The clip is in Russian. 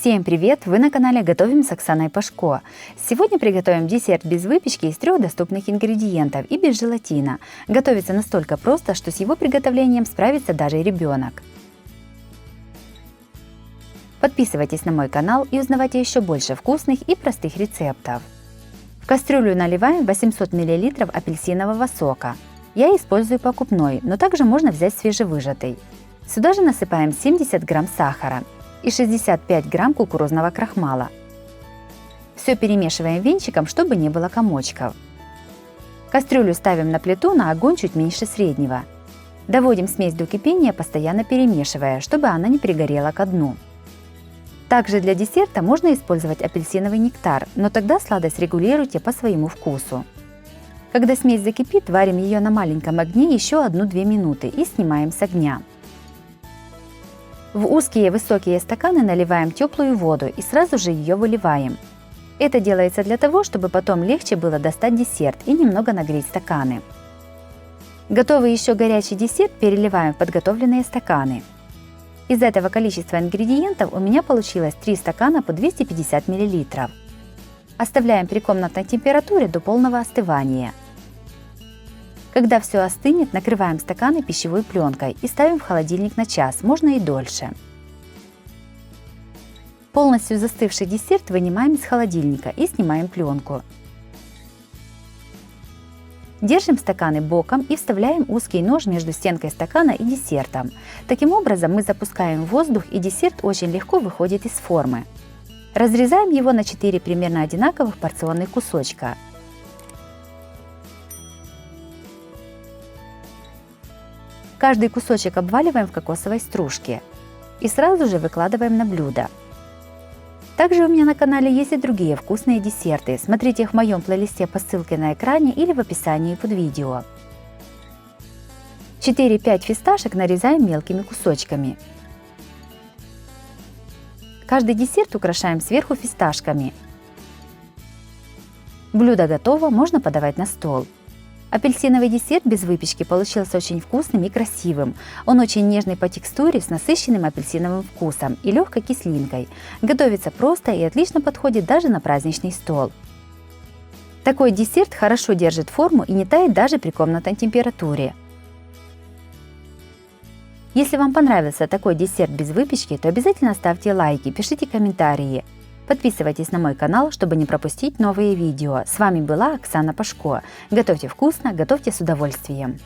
Всем привет! Вы на канале Готовим с Оксаной Пашко. Сегодня приготовим десерт без выпечки из 3 доступных ингредиентов и без желатина. Готовится настолько просто, что с его приготовлением справится даже и ребенок. Подписывайтесь на мой канал и узнавайте еще больше вкусных и простых рецептов. В кастрюлю наливаем 800 мл апельсинового сока. Я использую покупной, но также можно взять свежевыжатый. Сюда же насыпаем 70 грамм сахара и 65 грамм кукурузного крахмала. Все перемешиваем венчиком, чтобы не было комочков. Кастрюлю ставим на плиту на огонь чуть меньше среднего. Доводим смесь до кипения, постоянно перемешивая, чтобы она не пригорела ко дну. Также для десерта можно использовать апельсиновый нектар, но тогда сладость регулируйте по своему вкусу. Когда смесь закипит, варим ее на маленьком огне еще 1-2 минуты и снимаем с огня. В узкие высокие стаканы наливаем теплую воду и сразу же ее выливаем. Это делается для того, чтобы потом легче было достать десерт и немного нагреть стаканы. Готовый еще горячий десерт переливаем в подготовленные стаканы. Из этого количества ингредиентов у меня получилось 3 стакана по 250 мл. Оставляем при комнатной температуре до полного остывания. Когда все остынет, накрываем стаканы пищевой пленкой и ставим в холодильник на час, можно и дольше. Полностью застывший десерт вынимаем из холодильника и снимаем пленку. Держим стаканы боком и вставляем узкий нож между стенкой стакана и десертом. Таким образом мы запускаем воздух, и десерт очень легко выходит из формы. Разрезаем его на 4 примерно одинаковых порционных кусочка. Каждый кусочек обваливаем в кокосовой стружке и сразу же выкладываем на блюдо. Также у меня на канале есть и другие вкусные десерты. Смотрите их в моем плейлисте по ссылке на экране или в описании под видео. 4-5 фисташек нарезаем мелкими кусочками. Каждый десерт украшаем сверху фисташками. Блюдо готово, можно подавать на стол. Апельсиновый десерт без выпечки получился очень вкусным и красивым. Он очень нежный по текстуре, с насыщенным апельсиновым вкусом и легкой кислинкой. Готовится просто и отлично подходит даже на праздничный стол. Такой десерт хорошо держит форму и не тает даже при комнатной температуре. Если вам понравился такой десерт без выпечки, то обязательно ставьте лайки, пишите комментарии. Подписывайтесь на мой канал, чтобы не пропустить новые видео. С вами была Оксана Пашко. Готовьте вкусно, готовьте с удовольствием.